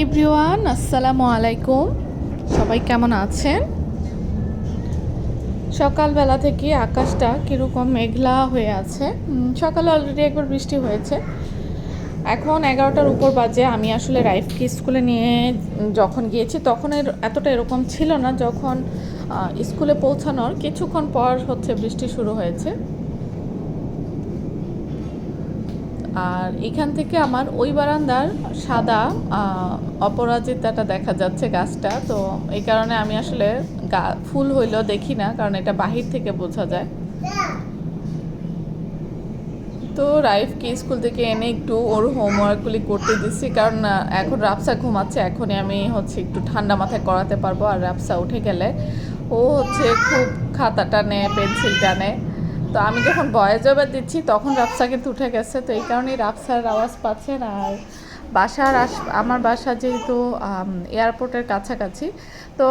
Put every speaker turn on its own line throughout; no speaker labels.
Everyone, আসসালামু আলাইকুম। সবাই কেমন আছেন? সকালবেলা থেকে আকাশটা কীরকম মেঘলা হয়ে আছে। সকালে অলরেডি একবার বৃষ্টি হয়েছে। এখন 11টার উপর বাজে। আমি আসলে রাইফকে স্কুলে নিয়ে যখন গিয়েছি তখন এতটা এরকম ছিল না। যখন স্কুলে পৌঁছানোর কিছুক্ষণ পর বৃষ্টি শুরু হয়েছে। আর এখান থেকে আমার ওই বারান্দার সাদা অপরাজিতাটা দেখা যাচ্ছে, গাছটা। তো এই কারণে আমি আসলে ফুল হইলেও দেখি না, কারণ এটা বাহির থেকে বোঝা যায়। তো রাইফকে স্কুল থেকে এনে একটু ওর হোমওয়ার্কগুলি করতে দিচ্ছি, কারণ এখন রাফসা ঘুমাচ্ছে। এখনই আমি একটু ঠান্ডা মাথায় করাতে পারবো। আর রাফসা উঠে গেলে ও খুব খাতা টানে, পেন্সিল টানে। তো আমি যখন ভয়েস ওভার দিচ্ছি তখন রাফসা কিন্তু উঠে গেছে। তো এই কারণেই রাফসার আওয়াজ পাচ্ছেন। আর আমার বাসা যেহেতু এয়ারপোর্টের কাছাকাছি, তো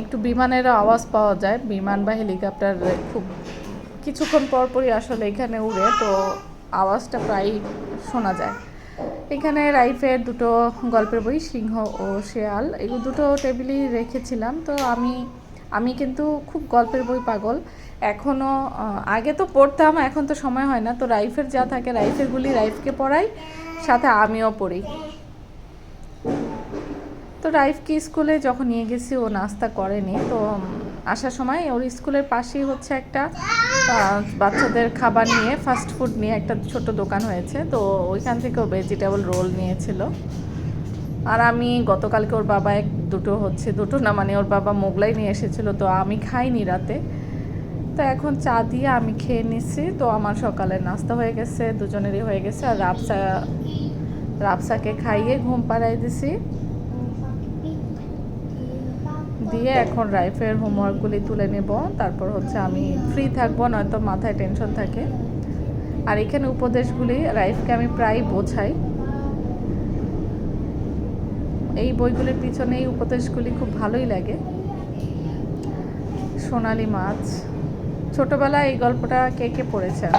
একটু বিমানেরও আওয়াজ পাওয়া যায়। বিমান বা হেলিকপ্টার খুব কিছুক্ষণ পরপরই আসলে এখানে উড়ে, তো আওয়াজটা প্রায় শোনা যায়। এখানে রাইফের দুটো গল্পের বই, সিংহ ও শেয়াল, এগুলো দুটো টেবিলেই রেখেছিলাম। তো আমি কিন্তু খুব গল্পের বই পাগল এখনও। আগে তো পড়তাম, এখন তো সময় হয় না। তো রাইফের যা থাকে রাইফেরগুলি রাইফকে পড়াই, সাথে আমিও পড়ি। তো রাইফকে স্কুলে যখন নিয়ে গেছি ও নাস্তা করেনি। তো আসার সময় ওর স্কুলের পাশেই একটা বাচ্চাদের খাবার নিয়ে, ফাস্ট ফুড নিয়ে একটা ছোট দোকান হয়েছে। তো ওইখান থেকে ও ভেজিটেবল রোল নিয়েছিল। আর আমি গতকালকে ওর বাবা দুটো না, মানে ওর বাবা মোগলাই নিয়ে এসেছিলো। তো আমি খাইনি রাতে। তো এখন চা দিয়ে আমি খেয়ে নিচ্ছি। তো আমার সকালের নাস্তা হয়ে গেছে, দুজনেরই হয়ে গেছে। আর রাফসাকে খাইয়ে ঘুম পাড়াই দিছি। দিয়ে এখন রাইফের হোমওয়ার্কগুলি তুলে নেব। তারপর আমি ফ্রি থাকবো, নয়তো মাথায় টেনশন থাকে। আর এখানে উপদেশগুলি রাইফকে আমি প্রায় বোঝাই। এই বইগুলির পিছনে এই উপদেশগুলি খুব ভালোই লাগে। সোনালি মাছ, ছোটবেলায় এই গল্পটা কে কে পড়েছেন?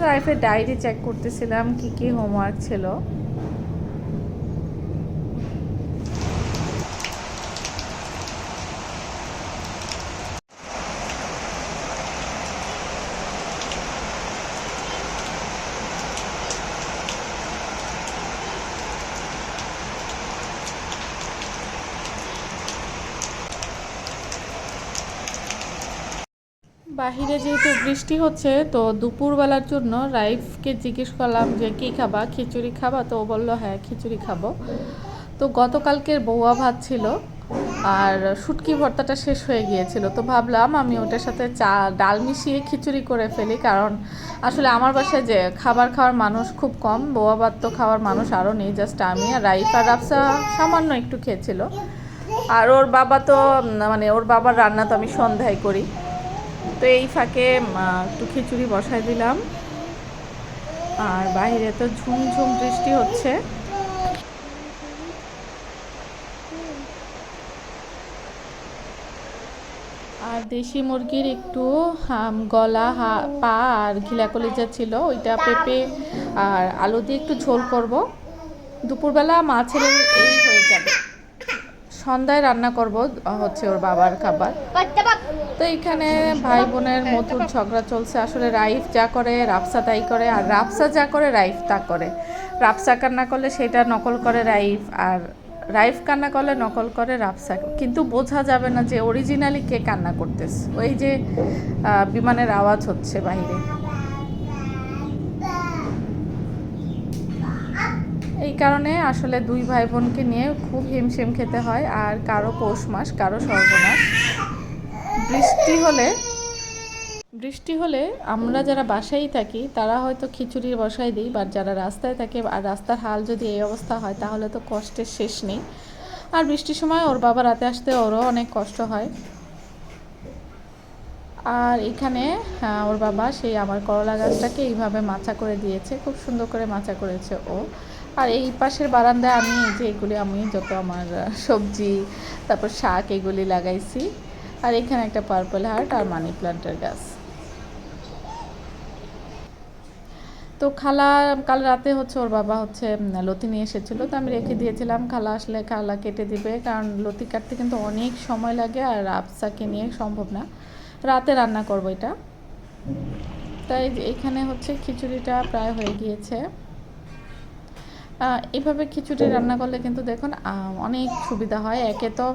রাইফের ডায়েরি চেক করতেছিলাম কি কি হোমওয়ার্ক ছিল। বাহিরে যেহেতু বৃষ্টি হচ্ছে, তো দুপুরবেলার জন্য রাইফকে জিজ্ঞেস করলাম যে কী খাবা, খিচুড়ি খাবা? তো ও বললো হ্যাঁ খিচুড়ি খাবো। তো গতকালকের বউয়া ভাত ছিল, আর শুটকি ভর্তাটা শেষ হয়ে গিয়েছিল। তো ভাবলাম আমি ওটার সাথে ডাল মিশিয়ে খিচুড়ি করে ফেলি, কারণ আসলে আমার বাসায় যে খাওয়ার মানুষ খুব কম। বউয়া ভাত তো খাওয়ার মানুষ আরও নেই, জাস্ট আমি আর রাইফ। আর রাফসা সামান্য একটু খেয়েছিল। আর ওর বাবা তো ওর বাবার রান্না তো আমি সন্ধ্যায় করি। তো এই ফাঁকে একটু খিচুড়ি বসাই দিলাম। আর বাইরে তো ঝুমঝুম বৃষ্টি হচ্ছে। আর দেশি মুরগির একটু গলা, পা আর ঘিলা কলিজা ছিল, ওইটা পেঁপে আর আলু দিয়ে একটু ঝোল করব। দুপুরবেলা মাছের এই হয়ে যাবে। সন্ধ্যায় রান্না করব ওর বাবার খাবার। তো এইখানে ভাই বোনের মধুর ঝগড়া চলছে। আসলে রাইফ যা করে রাফসা তাই করে, আর রাফসা যা করে রাইফ তা করে। রাফসা কান্না করলে সেটা নকল করে রাইফ, আর রাইফ কান্না করলে নকল করে রাফসা। কিন্তু বোঝা যাবে না যে অরিজিনালি কে কান্না করতেছে। ওই যে বিমানের আওয়াজ হচ্ছে বাইরে। এই কারণে আসলে দুই ভাই বোনকে নিয়ে খুব হিমশিম খেতে হয়। আর কারো পৌষ মাস, কারো সর্বনাশ। বৃষ্টি হলে আমরা যারা বাসায় থাকি তারা হয়তো খিচুড়ি বসাই দিই, বাট যারা রাস্তায় থাকে আর রাস্তার হাল যদি এই অবস্থা হয় তাহলে তো কষ্টের শেষ নেই। আর বৃষ্টির সময় ওর বাবা রাতে আসতে ওরও অনেক কষ্ট হয়। আর এখানে ওর বাবা সেই আমার করলা গাছটাকে এইভাবে মাচা করে দিয়েছে, খুব সুন্দর করে মাচা করেছে ও। আর এই পাশের বারান্দায় আমি যত আমার সবজি, তারপর শাক এগুলি লাগাইছি। আর এখানে একটা পার্পল হার্ট আর মানি প্ল্যান্টের গাছ। তো তো খালা কাল রাতে হচ্ছে ওর বাবা হচ্ছে লতি নিয়ে এসেছিলো, তো আমি রেখে দিয়েছিলাম, খালা আসলে খালা কেটে দিবে, কারণ লতি কাটতে কিন্তু অনেক সময় লাগে আর রাফসাকে নিয়ে সম্ভব না, রাতে রান্না করবো এটা। তাই এখানে হচ্ছে খিচুড়িটা প্রায় হয়ে গিয়েছে। এভাবে খিচুড়ি রান্না করলে কিন্তু দেখুন অনেক সুবিধা হয়। একে তো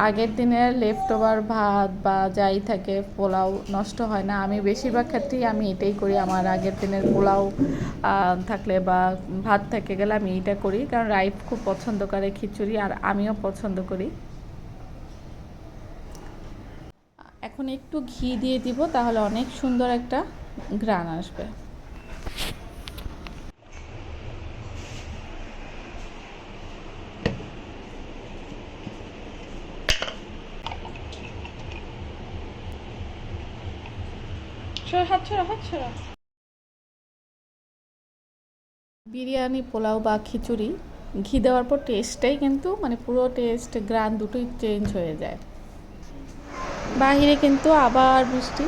আগের দিনের লেফট ওভার ভাত বা যাই থাকে পোলাও নষ্ট হয় না। আমি বেশিরভাগ ক্ষেত্রেই আমি এটাই করি, আমার আগের দিনের পোলাও থাকলে বা ভাত থেকে গেলে আমি এটা করি, কারণ রাইফ খুব পছন্দ করে খিচুড়ি আর আমিও পছন্দ করি। এখন একটু ঘি দিয়ে দিব, তাহলে অনেক সুন্দর একটা ঘ্রাণ আসবে। বিরিয়ানি, পোলাও বা খিচুড়ি ঘি দেওয়ার পর টেস্টটাই কিন্তু মানে পুরো টেস্ট গ্রান দুটোই চেঞ্জ হয়ে যায়। বাহিরে কিন্তু আবার বৃষ্টি।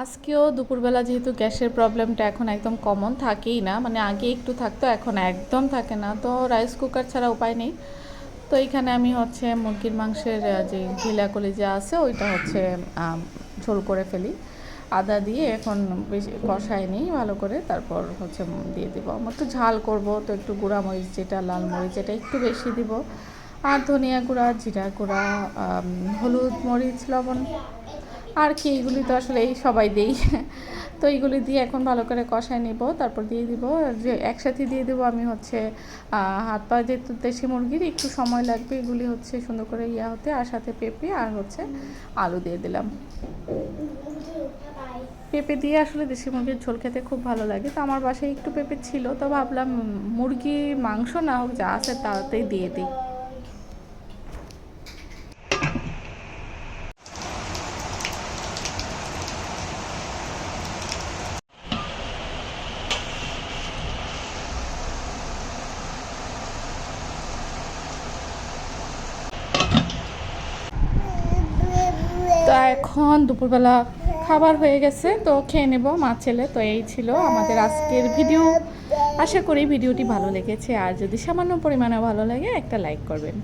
আজকেও দুপুরবেলা যেহেতু গ্যাসের প্রবলেমটা এখন একদম কমন, থাকেই না, মানে আগে একটু থাকতো এখন একদম থাকে না, তো রাইস কুকার ছাড়া উপায় নেই। তো এইখানে আমি হচ্ছে মুরগির মাংসের যে ঘিলা কলিজা আছে ওইটা হচ্ছে ঝোল করে ফেলি আদা দিয়ে, এখন বেশি কষাই নিই ভালো করে, তারপর হচ্ছে দিয়ে দিব। আমার তো ঝাল করব, তো একটু গুঁড়া মরিচ যেটা লাল মরিচ এটা একটু বেশি দিব, আর ধনিয়া গুঁড়া, জিরা গুঁড়া, হলুদ, মরিচ, লবণ আর কি, এগুলি তো আসলে এই সবাই দেই। তো এইগুলি দিয়ে এখন ভালো করে কষায় নেব, তারপর দিয়ে দিব যে একসাথে দিয়ে দেবো আমি হচ্ছে হাত পা, যেহেতু দেশি মুরগির একটু সময় লাগবে এগুলি হচ্ছে সুন্দর করে হতে, আর সাথে পেঁপে আর হচ্ছে আলু দিয়ে দিলাম। পেঁপে দিয়ে আসলে দেশি মুরগির ঝোল খেতে খুব ভালো লাগে, তো আমার বাসায় একটু পেঁপে ছিল, তো ভাবলাম মুরগির মাংস না হোক, যা আছে তাতেই দিয়ে দিই। তো এখন দুপুরবেলা খাবার হয়ে গেছে, তো খেয়ে নেব মা ছেলে। তো এই ছিল আমাদের আজকের ভিডিও। আশা করি ভিডিওটি ভালো লেগেছে, আর যদি সামান্য পরিমাণে ভালো লাগে একটা লাইক করবেন।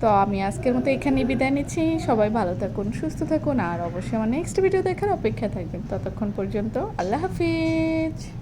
তো আমি আজকের মতো এখানেই বিদায় নিচ্ছি। সবাই ভালো থাকুন, সুস্থ থাকুন, আর অবশ্যই আমার নেক্সট ভিডিও দেখার অপেক্ষা থাকবেন। ততক্ষণ পর্যন্ত আল্লাহ হাফিজ।